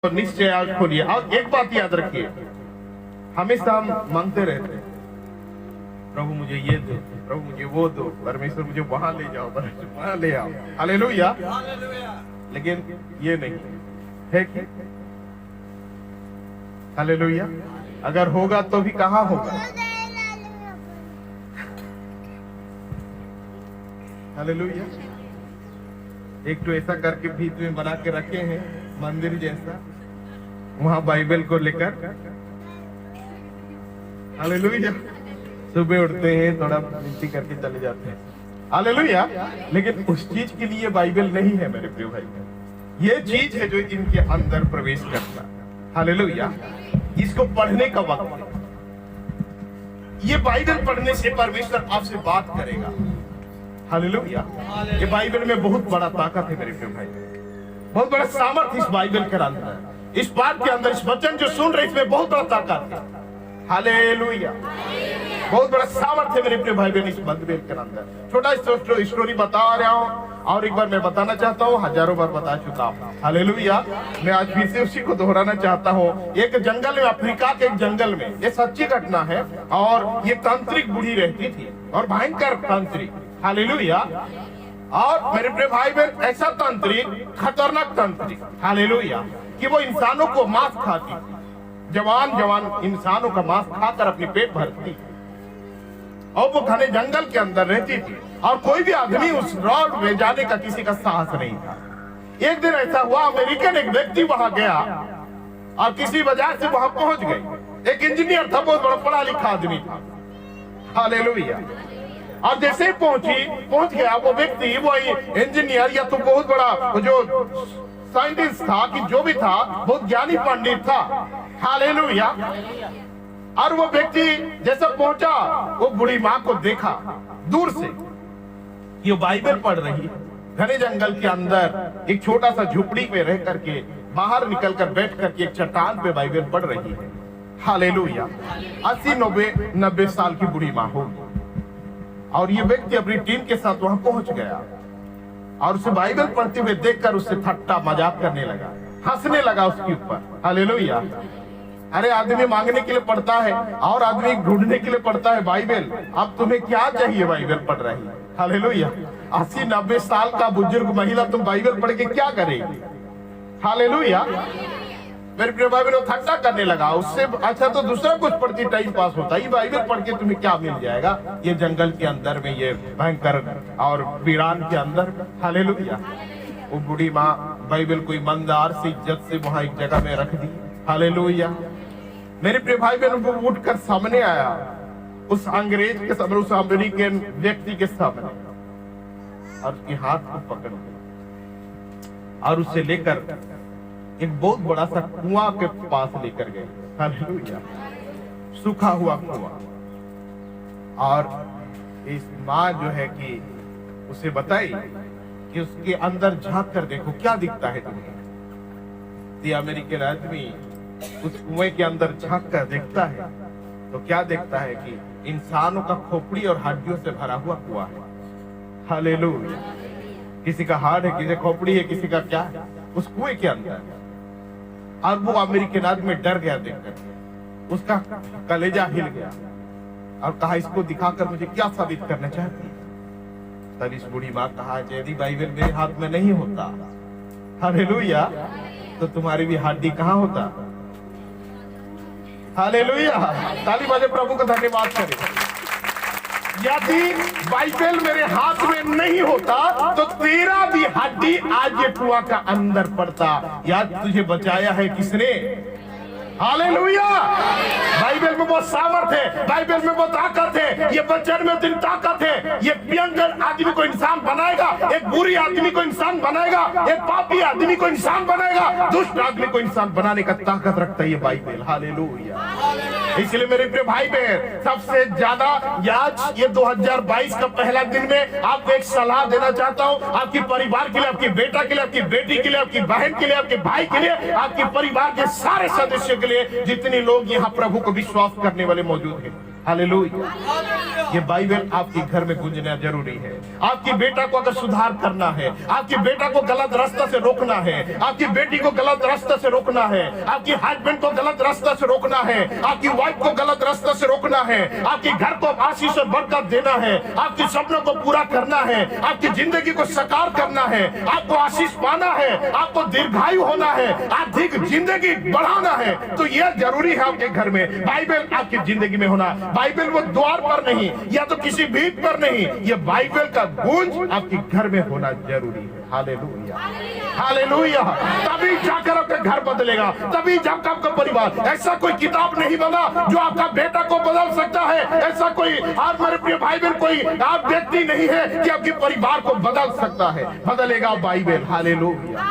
तो निश्चय आज खोलिए। और एक बात याद रखिए, हमेशा हम मांगते रहते हैं, प्रभु मुझे ये दो, प्रभु मुझे वो दो, परमेश्वर मुझे वहां ले जाओ, परमेश्वर वहां ले आओ, हालेलुया। लेकिन ये नहीं है कि हालेलुया, अगर होगा तो भी कहाँ होगा, हालेलुया। एक तो ऐसा करके भीत में बना के रखे हैं मंदिर जैसा, वहां बाइबल को लेकर, हालेलुया। सुबह उठते हैं, थोड़ा विनती करके चले जाते हैं, हालेलुया। लेकिन उस चीज के लिए बाइबल नहीं है मेरे प्रिय भाई, ये चीज है जो इनके अंदर प्रवेश करता, हालेलुया। इसको पढ़ने का वक्त है, ये बाइबल पढ़ने से परमेश्वर आपसे बात करेगा, हालेलुया। ये बाइबल में बहुत बड़ा ताकत है मेरे प्रिय भाई, बहुत बड़ा सामर्थ इस बाइबल के अंदर है। इस बात के अंदर, इस वचन जो सुन रहे इसमें बहुत बड़ा ताकत है, हालेलुया। बहुत बड़ा सामर्थ है मेरे प्रिय भाई बहन इस बाइबल के अंदर। छोटा स्टोरी बता रहा हूँ और एक बार मैं बताना चाहता हूँ, हजारों बार बता चुका हूँ, हालेलुया। मैं आज फिर से उसी को दोहराना चाहता हूँ। एक जंगल में, अफ्रीका के एक जंगल में, ये सच्ची घटना है, और ये तांत्रिक बूढ़ी रहती थी और भयंकर तांत्रिक, हालेलुया। और मेरे प्रिय भाई बहन, ऐसा तांत्रिक, खतरनाक तांत्रिक, हालेलुया, कि वो इंसानों को मांस खाती, जवान जवान इंसानों का मांस खाकर अपनी पेट भरती, और वो घने जंगल के अंदर रहती थी, और कोई भी आदमी उस रोड में जाने का किसी का साहस नहीं था। एक दिन ऐसा हुआ, अमेरिकन एक व्यक्ति वहां गया और किसी वजह से वहां पहुंच गए। एक इंजीनियर था, बहुत बड़ा पढ़ा लिखा आदमी था, हालेलुया। और जैसे ही पहुंच गया वो व्यक्ति, वो इंजीनियर या तो बहुत बड़ा जो साइंटिस्ट था, कि जो भी था, बहुत ज्ञानी पंडित था, हालेलुया। और वो व्यक्ति जैसा पहुंचा, वो बूढ़ी माँ को देखा दूर से, ये बाइबल पढ़ रही है, घने जंगल के अंदर एक छोटा सा झुपड़ी में रह करके, बाहर निकलकर बैठ करके एक चट्टान पे बाइबल पढ़ रही है, हालेलुया। 80-90 साल की बूढ़ी माँ होगी, और ये व्यक्ति अपनी टीम के साथ वहां पहुंच गया और उसे बाइबल पढ़ते हुए देखकर उससे ठट्टा मजाक करने लगा, हंसने लगा उसके ऊपर, हालेलुया। अरे आदमी मांगने के लिए पढ़ता है और आदमी ढूंढने के लिए पढ़ता है बाइबल, अब तुम्हें क्या चाहिए बाइबल पढ़ रही है, हालेलुया। 80-90 साल का बुजुर्ग महिला तुम बाइबल पढ़ के क्या करेगी, हालेलुया। मेरे प्रिय भाई बहनों, ठट्टा करने लगा, उससे अच्छा तो दूसरा कुछ पढ़ती टाइम पास होता, ये बाइबल पढ़ के तुम्हें क्या मिल जाएगा, ये जंगल के अंदर में, ये भयंकर और वीरान के अंदर, हालेलुया। वो बूढ़ी माँ बाइबल को ईमानदार से, इज्जत से वहां एक जगह में रख दी, हालेलुया। मेरे प्रिय भाई बहनों, वो उठकर सामने आया, उस अंग्रेज के सामने, उस अमेरिकन व्यक्ति के सामने, और उसके हाथ को पकड़ लिया और उसे लेकर एक बहुत बड़ा सा कुआं के पास लेकर गए, हालेलुया, सूखा हुआ कुआं। और इस माँ जो है कि उसे बताई कि उसके अंदर झांक कर देखो क्या दिखता है तुम्हें। ये अमेरिकन आदमी उस कुएं के अंदर झांक कर देखता है तो क्या देखता है कि इंसानों का खोपड़ी और हड्डियों से भरा हुआ कुआं है, हालेलुया। किसी का हार्ट है, किसी का खोपड़ी है, किसी का क्या है, उस कुएं के अंदर। और वो अमेरिकन आदमी डर गया देखकर, उसका कलेजा हिल गया और कहा, इसको दिखाकर मुझे क्या साबित करना चाहती है। तब इस बूढ़ी माँ कहा, यदि बाइबल मेरे हाथ में नहीं होता, हालेलुया, तो तुम्हारी भी हड्डी कहाँ होता, हालेलुया। ताली बजाए प्रभु को धन्यवाद करें। यदि बाइबल मेरे हाथ में नहीं होता तो तेरा भी हड्डी आज ये कुआं का अंदर पड़ता। याद तुझे बचाया है किसने, हालेलुया। बाइबल में वो सामर्थ है, बाइबल में वो ताकत है, ये वचन में इतनी ताकत है। ये भयंकर आदमी को इंसान बनाएगा, एक बुरी आदमी को इंसान बनाएगा, एक पापी आदमी को इंसान बनाएगा, दुष्ट आदमी को इंसान बनाने का ताकत रखता है ये बाइबल, हालेलुया। इसलिए मेरे प्रिय भाई बहन, सबसे ज्यादा आज ये 2022 का पहला दिन में आपको एक सलाह देना चाहता हूँ, आपके परिवार के लिए, आपके बेटा के लिए, आपकी बेटी के लिए, आपकी बहन के लिए, आपके भाई के लिए, आपके परिवार के सारे सदस्यों के लिए, जितने लोग यहाँ प्रभु को विश्वास करने वाले मौजूद हैं। हालेलुया। ये बाइबल आपके घर में गूंजना जरूरी है। आपकी बेटा को अगर सुधार करना है, आपकी बेटा को गलत रास्ता से रोकना है, आपकी बेटी को गलत रास्ता से रोकना है, आपकी हस्बैंड को गलत रास्ता से रोकना है, आपकी वाइफ को गलत रास्ता से रोकना है, आपके घर को आशीष और बरकत देना है, आपके सपनों को पूरा करना है, आपकी जिंदगी को साकार करना है, आपको आशीष पाना है, आपको दीर्घायु होना है, आर्थिक जिंदगी बढ़ाना है, तो यह जरूरी है आपके घर में बाइबल आपकी जिंदगी में होना। बाइबल वो द्वार पर नहीं या तो किसी भीत पर नहीं, ये बाइबल का गूंज आपके घर में होना जरूरी है। Hallelujah, hallelujah. तभी जाकर आपका घर बदलेगा, तभी जाकर आपका परिवार। ऐसा कोई किताब नहीं बना जो आपका बेटा को बदल सकता है, ऐसा कोई आप मेरे प्रिय भाई बहन कोई आप व्यक्ति नहीं है कि आपके परिवार को बदल सकता है। बदलेगा बाइबल। हालेलुया।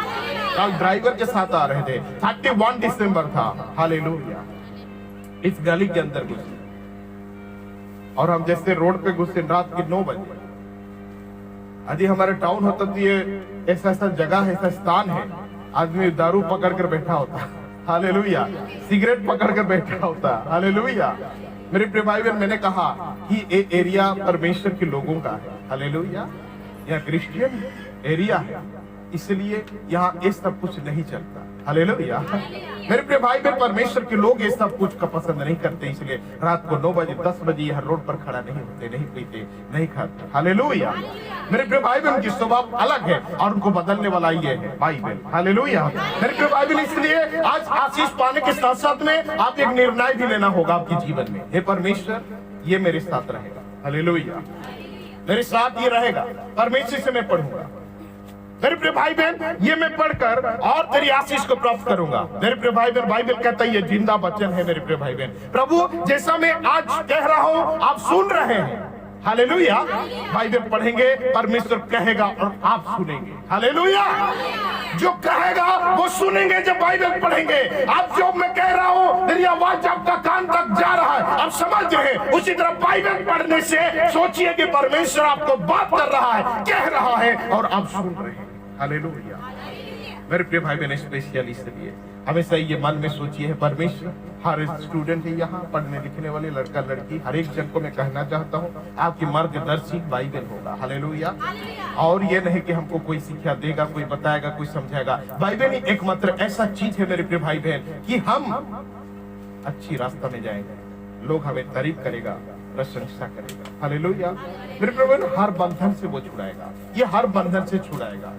कल ड्राइवर के साथ आ रहे थे, 31 दिसंबर था। हालेलुया। इस गली के अंदर घुसे और हम जैसे रोड पे घुसे रात के 9 बजे। यदि हमारे टाउन होता तो ये ऐसा जगह है, ऐसा स्थान है, आदमी दारू पकड़ कर बैठा होता। हालेलुया। सिगरेट पकड़ कर बैठा होता। हालेलुया। मेरे प्रिय भाई बहन, मैंने कहा कि ये एरिया परमेश्वर के लोगों का है। हालेलुया। यह क्रिश्चियन एरिया है, इसलिए यहाँ ये सब कुछ नहीं चलता। हालेलुया। मेरे प्रिय भाई बहन, परमेश्वर के लोग ये सब कुछ का पसंद नहीं करते, इसलिए रात को 9 बजे 10 बजे यह रोड पर खड़ा नहीं होते, नहीं पीते, नहीं खाते। हालेलुया। मेरे प्रिय भाई बहन की स्वभाव अलग है और उनको बदलने वाला ये है बाइबल। हालेलुया। मेरे प्रिय भाई बहन, इसलिए आज आशीष पाने के साथ साथ में आप एक निर्णय भी लेना होगा आपके जीवन में। हे परमेश्वर, ये मेरे साथ रहेगा। हालेलुया। मेरे साथ ये रहेगा, परमेश्वर से मैं पढ़ूंगा। मेरे प्रिय भाई बहन, ये मैं पढ़कर और तेरी आशीष को प्राप्त करूंगा। मेरे प्रिय भाई बहन, बाइबल कहता है ये जिंदा वचन है। मेरे प्रिय भाई बहन, प्रभु जैसा मैं आज कह रहा हूं आप सुन रहे हैं। हालेलुया। बाइबल पढ़ेंगे, परमेश्वर कहेगा और आप सुनेंगे। हालेलुया। जो कहेगा वो सुनेंगे जब बाइबल पढ़ेंगे। आप जो मैं कह रहा हूँ मेरी आवाज आपका कान तक जा रहा है, आप समझ रहे हैं। उसी तरह बाइबल पढ़ने से सोचिए कि परमेश्वर आपको बात कर रहा है, कह रहा है और आप सुन रहे हैं। हालेलुया। मेरे प्रिय भाई बहन, स्पेशली इसलिए हमेशा ये मन में सोचिए है परमेश्वर हर स्टूडेंट है, यहाँ पढ़ने लिखने वाले लड़का लड़की हर एक जन को मैं कहना चाहता हूँ आपकी मार्गदर्शी बाइबल होगा। हालेलुया। और ये नहीं कि हमको कोई शिक्षा देगा, कोई बताएगा, कोई समझाएगा। बाइबल ही एकमात्र ऐसा चीज है मेरे प्रिय भाई बहन कि हम अच्छी रास्ता में जाएंगे, लोग हमें तारीफ करेगा, प्रशंसा करेगा। हालेलुया। मेरे प्रभु हर बंधन से वो छुड़ाएगा, ये हर बंधन से छुड़ाएगा।